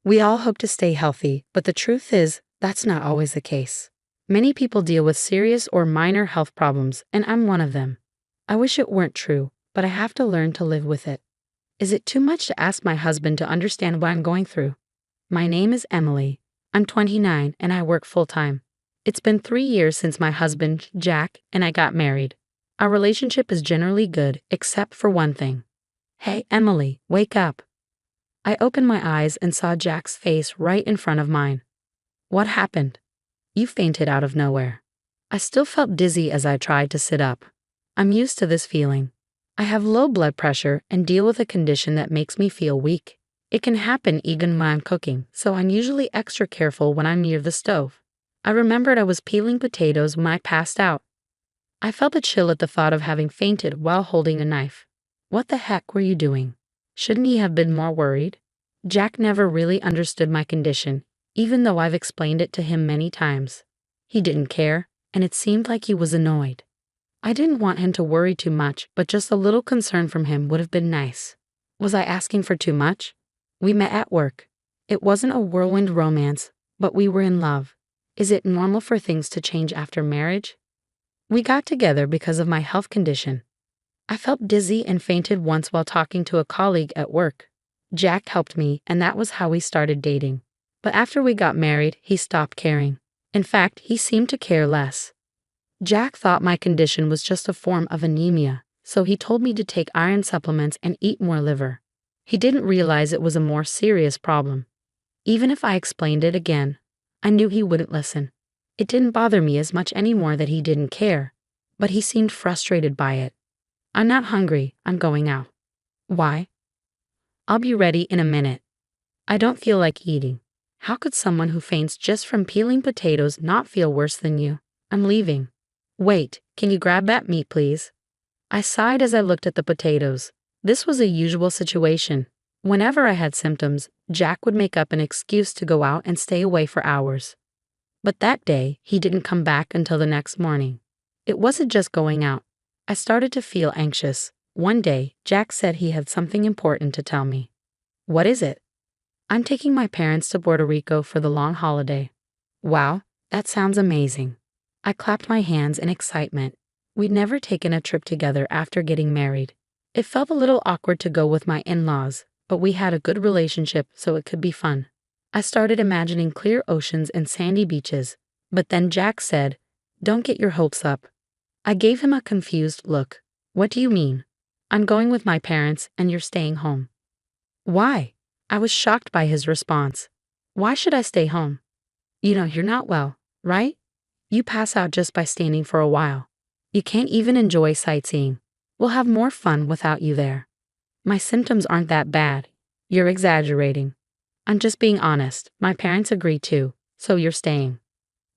We all hope to stay healthy, but the truth is, that's not always the case. Many people deal with serious or minor health problems, and I'm one of them. I wish it weren't true, but I have to learn to live with it. Is it too much to ask my husband to understand what I'm going through? My name is Emily. I'm 29 and I work full-time. It's been 3 years since my husband, Jack, and I got married. Our relationship is generally good, except for one thing. Hey, Emily, wake up. I opened my eyes and saw Jack's face right in front of mine. What happened? You fainted out of nowhere. I still felt dizzy as I tried to sit up. I'm used to this feeling. I have low blood pressure and deal with a condition that makes me feel weak. It can happen even when I'm cooking, so I'm usually extra careful when I'm near the stove. I remembered I was peeling potatoes when I passed out. I felt a chill at the thought of having fainted while holding a knife. What the heck were you doing? Shouldn't he have been more worried? Jack never really understood my condition, even though I've explained it to him many times. He didn't care, and it seemed like he was annoyed. I didn't want him to worry too much, but just a little concern from him would have been nice. Was I asking for too much? We met at work. It wasn't a whirlwind romance, but we were in love. Is it normal for things to change after marriage? We got together because of my health condition. I felt dizzy and fainted once while talking to a colleague at work. Jack helped me, and that was how we started dating. But after we got married, he stopped caring. In fact, he seemed to care less. Jack thought my condition was just a form of anemia, so he told me to take iron supplements and eat more liver. He didn't realize it was a more serious problem. Even if I explained it again, I knew he wouldn't listen. It didn't bother me as much anymore that he didn't care, but he seemed frustrated by it. I'm not hungry, I'm going out. Why? I'll be ready in a minute. I don't feel like eating. How could someone who faints just from peeling potatoes not feel worse than you? I'm leaving. Wait, can you grab that meat, please? I sighed as I looked at the potatoes. This was a usual situation. Whenever I had symptoms, Jack would make up an excuse to go out and stay away for hours. But that day, he didn't come back until the next morning. It wasn't just going out. I started to feel anxious. One day, Jack said he had something important to tell me. What is it? I'm taking my parents to Puerto Rico for the long holiday. Wow, that sounds amazing. I clapped my hands in excitement. We'd never taken a trip together after getting married. It felt a little awkward to go with my in-laws, but we had a good relationship, so it could be fun. I started imagining clear oceans and sandy beaches, but then Jack said, "Don't get your hopes up." I gave him a confused look. What do you mean? I'm going with my parents and you're staying home. Why? I was shocked by his response. Why should I stay home? You know you're not well, right? You pass out just by standing for a while. You can't even enjoy sightseeing. We'll have more fun without you there. My symptoms aren't that bad. You're exaggerating. I'm just being honest. My parents agree too, so you're staying.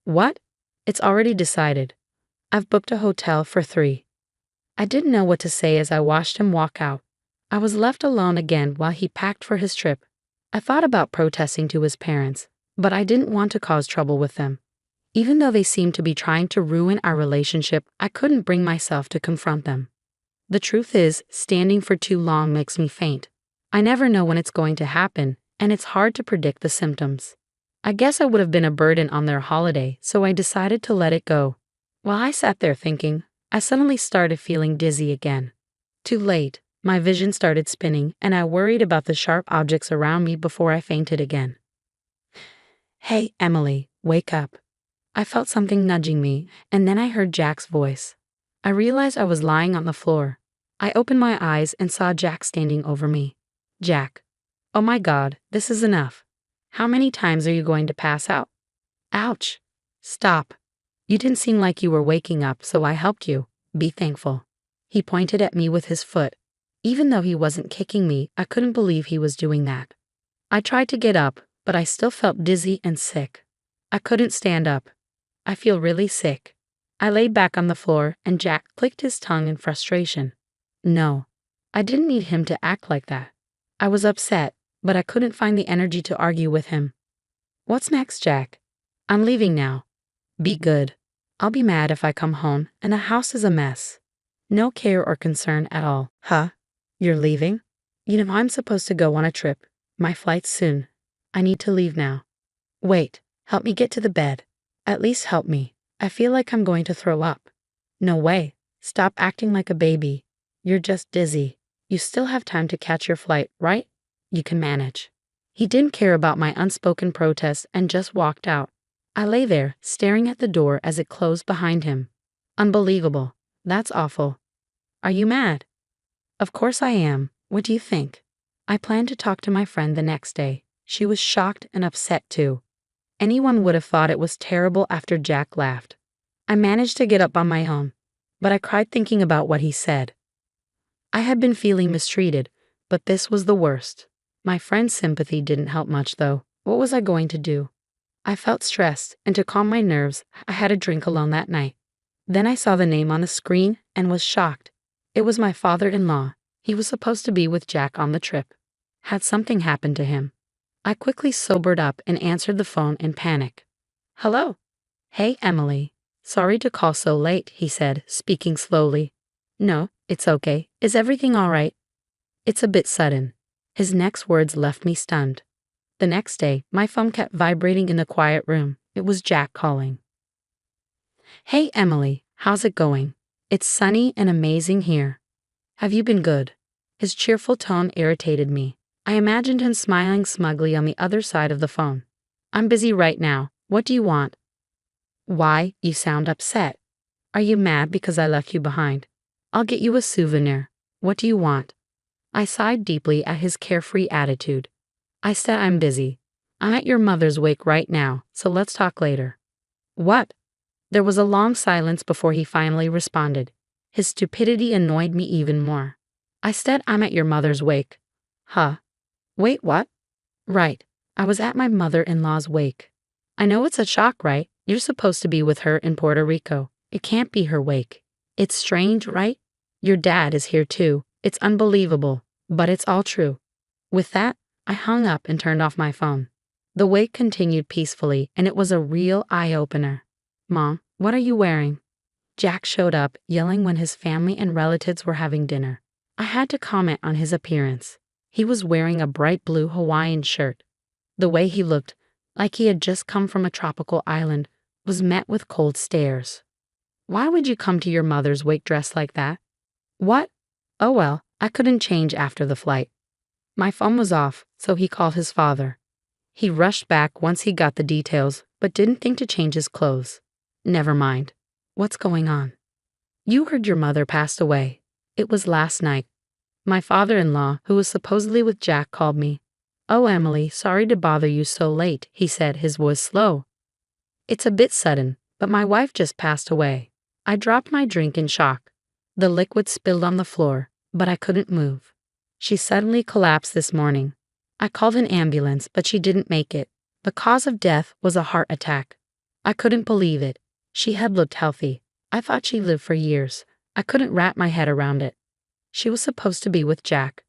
What? It's already decided. I've booked a hotel for 3. I didn't know what to say as I watched him walk out. I was left alone again while he packed for his trip. I thought about protesting to his parents, but I didn't want to cause trouble with them. Even though they seemed to be trying to ruin our relationship, I couldn't bring myself to confront them. The truth is, standing for too long makes me faint. I never know when it's going to happen, and it's hard to predict the symptoms. I guess I would have been a burden on their holiday, so I decided to let it go. While I sat there thinking, I suddenly started feeling dizzy again. Too late, my vision started spinning, and I worried about the sharp objects around me before I fainted again. Hey, Emily, wake up. I felt something nudging me, and then I heard Jack's voice. I realized I was lying on the floor. I opened my eyes and saw Jack standing over me. Jack. Oh my God, this is enough. How many times are you going to pass out? Ouch. Stop. You didn't seem like you were waking up, so I helped you. Be thankful. He pointed at me with his foot. Even though he wasn't kicking me, I couldn't believe he was doing that. I tried to get up, but I still felt dizzy and sick. I couldn't stand up. I feel really sick. I lay back on the floor, and Jack clicked his tongue in frustration. No, I didn't need him to act like that. I was upset, but I couldn't find the energy to argue with him. What's next, Jack? I'm leaving now. Be good. I'll be mad if I come home and the house is a mess. No care or concern at all. Huh? You're leaving? You know I'm supposed to go on a trip. My flight's soon. I need to leave now. Wait, help me get to the bed. At least help me. I feel like I'm going to throw up. No way. Stop acting like a baby. You're just dizzy. You still have time to catch your flight, right? You can manage. He didn't care about my unspoken protest and just walked out. I lay there, staring at the door as it closed behind him. Unbelievable. That's awful. Are you mad? Of course I am. What do you think? I planned to talk to my friend the next day. She was shocked and upset too. Anyone would have thought it was terrible after Jack laughed. I managed to get up on my own, but I cried thinking about what he said. I had been feeling mistreated, but this was the worst. My friend's sympathy didn't help much though. What was I going to do? I felt stressed, and to calm my nerves, I had a drink alone that night. Then I saw the name on the screen and was shocked. It was my father-in-law. He was supposed to be with Jack on the trip. Had something happened to him? I quickly sobered up and answered the phone in panic. Hello? Hey, Emily. Sorry to call so late, he said, speaking slowly. No, it's okay. Is everything all right? It's a bit sudden. His next words left me stunned. The next day, my phone kept vibrating in the quiet room. It was Jack calling. Hey, Emily, how's it going? It's sunny and amazing here. Have you been good? His cheerful tone irritated me. I imagined him smiling smugly on the other side of the phone. I'm busy right now. What do you want? Why, you sound upset. Are you mad because I left you behind? I'll get you a souvenir. What do you want? I sighed deeply at his carefree attitude. I said I'm busy. I'm at your mother's wake right now, so let's talk later. What? There was a long silence before he finally responded. His stupidity annoyed me even more. I said I'm at your mother's wake. Huh? Wait, what? Right. I was at my mother-in-law's wake. I know it's a shock, right? You're supposed to be with her in Puerto Rico. It can't be her wake. It's strange, right? Your dad is here too. It's unbelievable, but it's all true. With that, I hung up and turned off my phone. The wake continued peacefully, and it was a real eye-opener. Mom, what are you wearing? Jack showed up, yelling when his family and relatives were having dinner. I had to comment on his appearance. He was wearing a bright blue Hawaiian shirt. The way he looked, like he had just come from a tropical island, was met with cold stares. Why would you come to your mother's wake dressed like that? What? Oh well, I couldn't change after the flight. My phone was off, so he called his father. He rushed back once he got the details, but didn't think to change his clothes. Never mind. What's going on? You heard your mother passed away. It was last night. My father-in-law, who was supposedly with Jack, called me. Oh, Emily, sorry to bother you so late, he said, his voice slow. It's a bit sudden, but my wife just passed away. I dropped my drink in shock. The liquid spilled on the floor, but I couldn't move. She suddenly collapsed this morning. I called an ambulance, but she didn't make it. The cause of death was a heart attack. I couldn't believe it. She had looked healthy. I thought she lived for years. I couldn't wrap my head around it. She was supposed to be with Jack.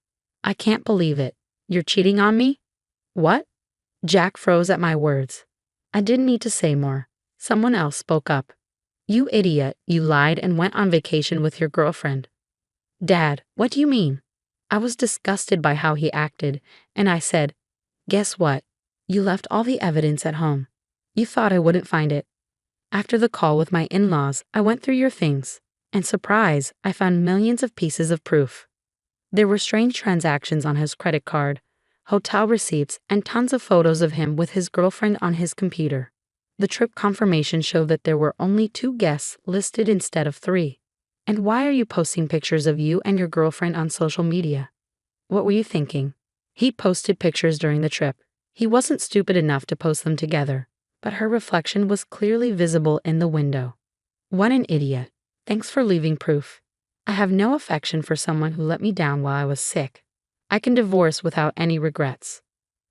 I can't believe it. You're cheating on me? What? Jack froze at my words. I didn't need to say more. Someone else spoke up. You idiot, you lied and went on vacation with your girlfriend. Dad, what do you mean? I was disgusted by how he acted, and I said, guess what? You left all the evidence at home. You thought I wouldn't find it. After the call with my in-laws, I went through your things, and surprise, I found millions of pieces of proof. There were strange transactions on his credit card, hotel receipts, and tons of photos of him with his girlfriend on his computer. The trip confirmation showed that there were only 2 guests listed instead of 3. And why are you posting pictures of you and your girlfriend on social media? What were you thinking? He posted pictures during the trip. He wasn't stupid enough to post them together, but her reflection was clearly visible in the window. What an idiot. Thanks for leaving proof. I have no affection for someone who let me down while I was sick. I can divorce without any regrets.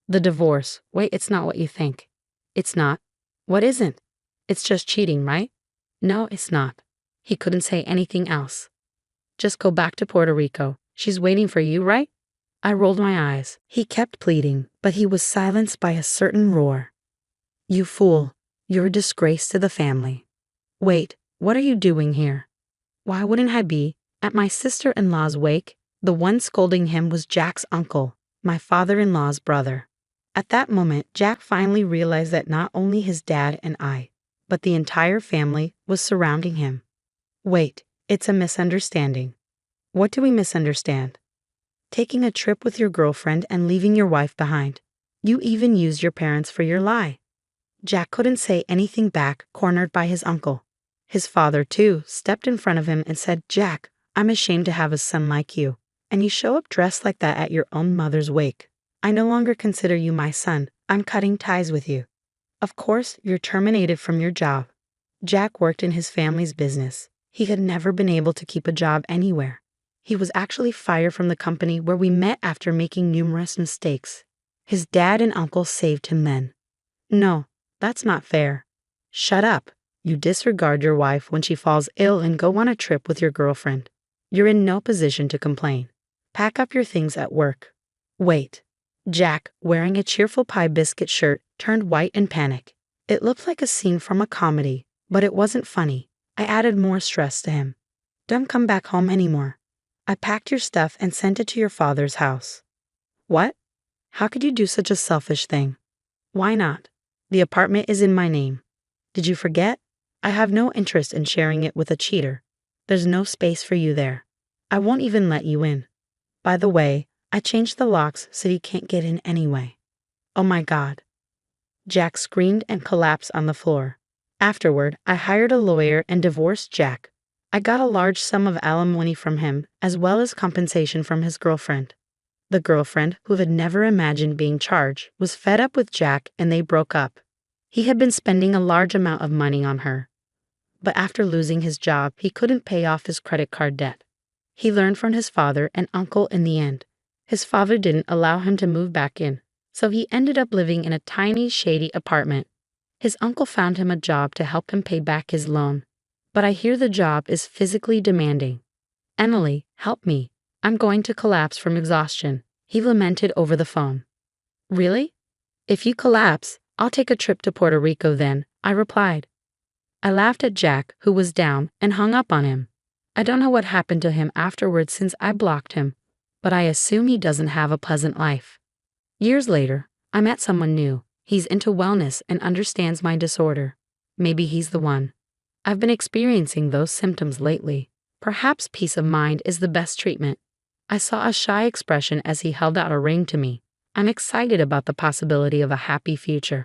The divorce, wait, it's not what you think. It's not. What isn't? It's just cheating, right? No, it's not. He couldn't say anything else. Just go back to Puerto Rico. She's waiting for you, right? I rolled my eyes. He kept pleading, but he was silenced by a certain roar. You fool. You're a disgrace to the family. Wait, what are you doing here? Why wouldn't I be? At my sister-in-law's wake, the one scolding him was Jack's uncle, my father-in-law's brother. At that moment, Jack finally realized that not only his dad and I, but the entire family was surrounding him. Wait, it's a misunderstanding. What do we misunderstand? Taking a trip with your girlfriend and leaving your wife behind. You even used your parents for your lie. Jack couldn't say anything back, cornered by his uncle. His father, too, stepped in front of him and said, "Jack, I'm ashamed to have a son like you. And you show up dressed like that at your own mother's wake. I no longer consider you my son. I'm cutting ties with you. Of course, you're terminated from your job." Jack worked in his family's business. He had never been able to keep a job anywhere. He was actually fired from the company where we met after making numerous mistakes. His dad and uncle saved him then. No, that's not fair. Shut up. You disregard your wife when she falls ill and go on a trip with your girlfriend. You're in no position to complain. Pack up your things at work. Wait. Jack, wearing a cheerful pie biscuit shirt, turned white in panic. It looked like a scene from a comedy, but it wasn't funny. I added more stress to him. Don't come back home anymore. I packed your stuff and sent it to your father's house. What? How could you do such a selfish thing? Why not? The apartment is in my name. Did you forget? I have no interest in sharing it with a cheater. There's no space for you there. I won't even let you in. By the way, I changed the locks so you can't get in anyway. Oh my God. Jack screamed and collapsed on the floor. Afterward, I hired a lawyer and divorced Jack. I got a large sum of alimony from him, as well as compensation from his girlfriend. The girlfriend, who had never imagined being charged, was fed up with Jack and they broke up. He had been spending a large amount of money on her. But after losing his job, he couldn't pay off his credit card debt. He learned from his father and uncle in the end. His father didn't allow him to move back in, so he ended up living in a tiny, shady apartment. His uncle found him a job to help him pay back his loan. But I hear the job is physically demanding. Emily, help me. I'm going to collapse from exhaustion, he lamented over the phone. Really? If you collapse, I'll take a trip to Puerto Rico then, I replied. I laughed at Jack, who was down, and hung up on him. I don't know what happened to him afterwards since I blocked him, but I assume he doesn't have a pleasant life. Years later, I met someone new. He's into wellness and understands my disorder. Maybe he's the one. I've been experiencing those symptoms lately. Perhaps peace of mind is the best treatment. I saw a shy expression as he held out a ring to me. I'm excited about the possibility of a happy future.